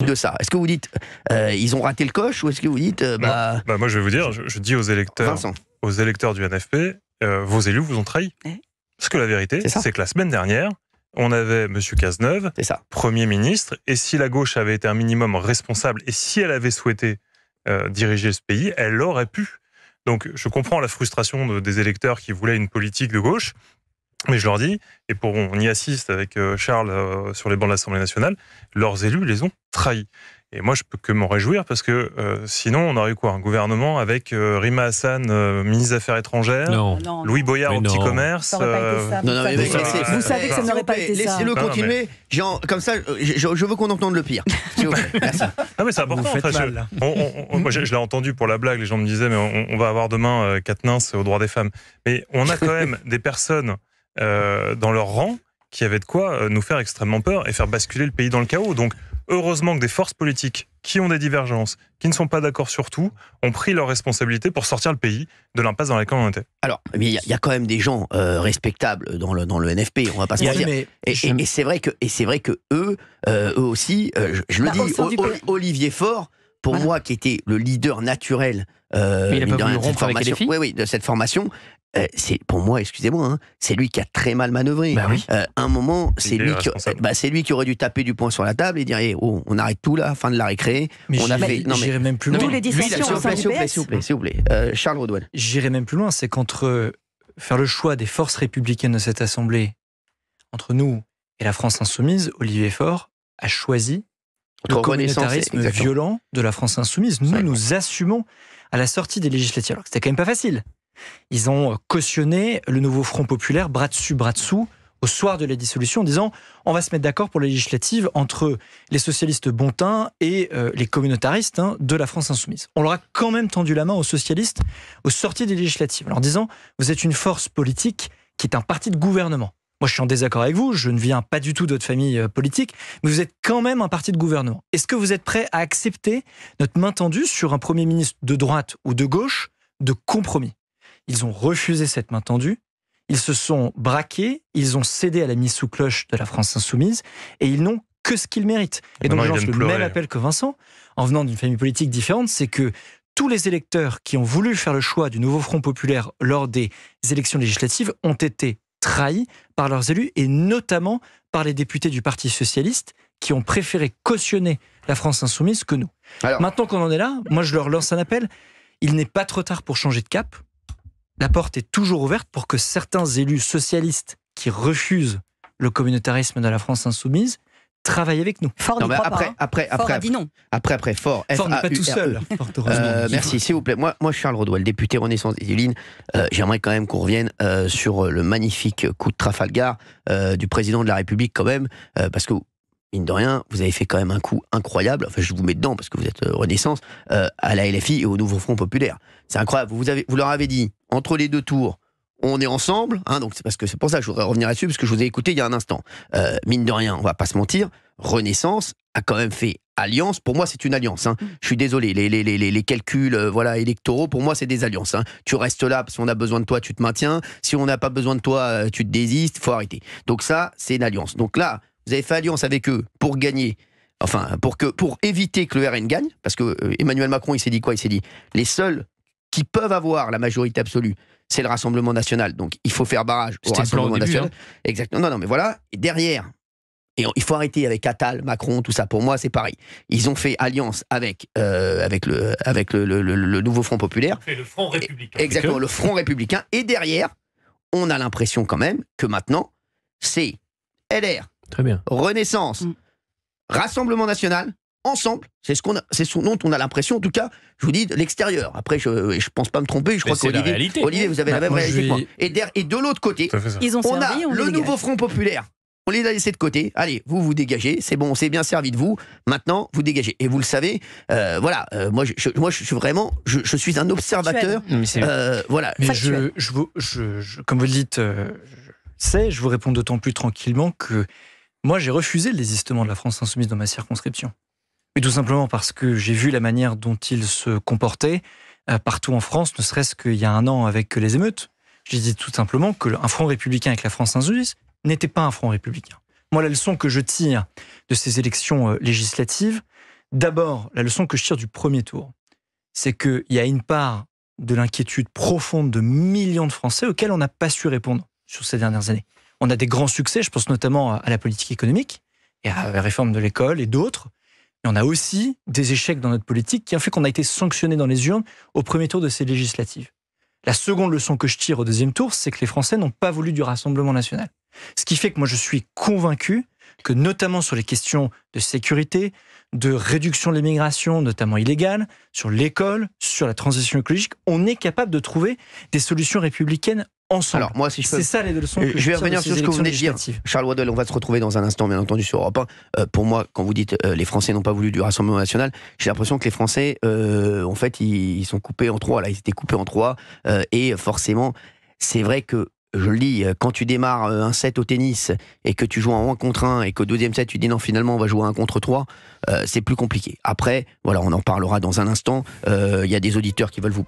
de ça? Est-ce que vous dites ils ont raté le coche, ou est-ce que vous dites moi je vais vous dire, je dis aux électeurs du NFP, vos élus vous ont trahi. Parce que la vérité, c'est que la semaine dernière, on avait M. Cazeneuve, Premier ministre, et si la gauche avait été un minimum responsable, et si elle avait souhaité diriger ce pays, elle aurait pu. Donc je comprends la frustration des électeurs qui voulaient une politique de gauche, mais je leur dis, et on y assiste avec Charles sur les bancs de l'Assemblée nationale, leurs élus les ont trahis. Et moi, je peux que m'en réjouir, parce que sinon, on aurait eu quoi? Un gouvernement avec Rima Hassan, ministre des Affaires étrangères, Louis Boyard au petit commerce. Ça n'aurait pas été ça. Vous savez que ça n'aurait pas été ça. Laissez-le continuer. Comme ça, je veux qu'on entende le pire. S'il vous plaît. Merci. Ah, mais c'est important. Moi, je l'ai entendu pour la blague. Les gens me disaient, mais on va avoir demain 4 nains aux droits des femmes. Mais on a quand même des personnes dans leur rang qui avaient de quoi nous faire extrêmement peur et faire basculer le pays dans le chaos. Donc, heureusement que des forces politiques qui ont des divergences, qui ne sont pas d'accord sur tout, ont pris leurs responsabilités pour sortir le pays de l'impasse dans laquelle on était. Alors, il y a quand même des gens respectables dans le NFP, on va pas se mentir. Et c'est vrai que eux aussi, je le dis, Olivier Faure, pour moi, qui était le leader naturel de cette formation, pour moi, excusez-moi, c'est lui qui a très mal manœuvré. Un moment, c'est lui qui aurait dû taper du poing sur la table et dire on arrête tout là, fin de la récré. J'irai même plus loin. Tous les dissensions s'il vous plaît. Charles Rodouane. J'irai même plus loin, c'est qu'entre faire le choix des forces républicaines de cette assemblée, entre nous et la France insoumise, Olivier Faure a choisi le communautarisme violent de la France insoumise. Nous assumons à la sortie des législatives. Alors que c'était quand même pas facile. Ils ont cautionné le nouveau Front populaire, bras dessus, bras dessous, au soir de la dissolution, en disant on va se mettre d'accord pour les législatives entre les socialistes bontins et les communautaristes de la France insoumise. On leur a quand même tendu la main aux socialistes aux sorties des législatives, en leur disant vous êtes une force politique qui est un parti de gouvernement. Moi, je suis en désaccord avec vous, je ne viens pas du tout de votre famille politique, mais vous êtes quand même un parti de gouvernement. Est-ce que vous êtes prêt à accepter notre main tendue sur un Premier ministre de droite ou de gauche de compromis? Ils ont refusé cette main tendue, ils se sont braqués, ils ont cédé à la mise sous cloche de la France insoumise, et ils n'ont que ce qu'ils méritent. Et donc je lance le même appel que Vincent, en venant d'une famille politique différente, c'est que tous les électeurs qui ont voulu faire le choix du nouveau Front populaire lors des élections législatives ont été trahis par leurs élus, et notamment par les députés du Parti socialiste qui ont préféré cautionner la France insoumise que nous. Maintenant qu'on en est là, moi je leur lance un appel, il n'est pas trop tard pour changer de cap. La porte est toujours ouverte pour que certains élus socialistes qui refusent le communautarisme de la France insoumise travaillent avec nous. Fort n'y croit pas. Fort a dit non. Fort n'est pas tout seul. Merci, s'il vous plaît. Moi, Charles Rodouane, député Renaissance des Yvelines, j'aimerais quand même qu'on revienne sur le magnifique coup de Trafalgar du président de la République quand même, parce que mine de rien, vous avez fait quand même un coup incroyable, enfin je vous mets dedans parce que vous êtes Renaissance, à la LFI et au Nouveau Front Populaire. C'est incroyable, vous leur avez dit, entre les deux tours, on est ensemble, donc c'est pour ça que je voudrais revenir là-dessus, parce que je vous ai écouté il y a un instant. Mine de rien, on va pas se mentir, Renaissance a quand même fait alliance. Pour moi, c'est une alliance. Je suis désolé, les calculs électoraux, pour moi, c'est des alliances. Tu restes là, parce qu'on a besoin de toi, tu te maintiens. Si on n'a pas besoin de toi, tu te désistes, il faut arrêter. Donc ça, c'est une alliance. Donc là, vous avez fait alliance avec eux pour gagner, pour éviter que le RN gagne, parce que Emmanuel Macron, il s'est dit quoi? Il s'est dit, les seuls qui peuvent avoir la majorité absolue, c'est le Rassemblement national. Donc il faut faire barrage au Rassemblement national. Exactement. Non, mais voilà. Et derrière, il faut arrêter avec Attal, Macron, tout ça. Pour moi, c'est pareil. Ils ont fait alliance avec le Nouveau Front populaire. Fait le Front républicain. Exactement, le Front républicain. Et derrière, on a l'impression quand même que maintenant, c'est LR. Très bien. Renaissance, Rassemblement national, ensemble. C'est ce dont on a l'impression, en tout cas, je vous dis, de l'extérieur. Après, je pense pas me tromper, je crois qu'Olivier, vous avez la même réalité que moi. Et de l'autre côté, on a le Nouveau Front populaire. On les a laissés de côté. Allez, vous dégagez. C'est bon, on s'est bien servi de vous. Maintenant, vous dégagez. Et vous le savez, moi, je suis vraiment, je suis un observateur. Voilà. Mais comme vous le dites, je vous réponds d'autant plus tranquillement que moi, j'ai refusé le désistement de la France insoumise dans ma circonscription. Mais tout simplement parce que j'ai vu la manière dont ils se comportaient partout en France, ne serait-ce qu'il y a un an avec les émeutes. J'ai dit tout simplement qu'un front républicain avec la France insoumise n'était pas un front républicain. Moi, la leçon que je tire de ces élections législatives, D'abord, la leçon que je tire du premier tour, c'est qu'il y a une part de l'inquiétude profonde de millions de Français auxquels on n'a pas su répondre sur ces dernières années. On a des grands succès, je pense notamment à la politique économique et à la réforme de l'école et d'autres. Mais on a aussi des échecs dans notre politique qui ont fait qu'on a été sanctionné dans les urnes au premier tour de ces législatives. La seconde leçon que je tire au deuxième tour, c'est que les Français n'ont pas voulu du Rassemblement national. Ce qui fait que moi je suis convaincu que notamment sur les questions de sécurité, de réduction de l'immigration, notamment illégale, sur l'école, sur la transition écologique, on est capable de trouver des solutions républicaines ensemble. Alors moi, si je peux... C'est ça les leçons que je vais revenir sur ce que vous venez de dire. Charles Waddell, on va se retrouver dans un instant, bien entendu, sur Europe 1. Pour moi, quand vous dites les Français n'ont pas voulu du Rassemblement national, j'ai l'impression que les Français, en fait, ils sont coupés en trois. Là, ils étaient coupés en trois. Et forcément, c'est vrai que je le dis, quand tu démarres un set au tennis et que tu joues en 1 contre 1 et qu'au deuxième set tu dis non, finalement on va jouer 1 contre 3, c'est plus compliqué. Après, voilà, on en parlera dans un instant. Il y a des auditeurs qui veulent vous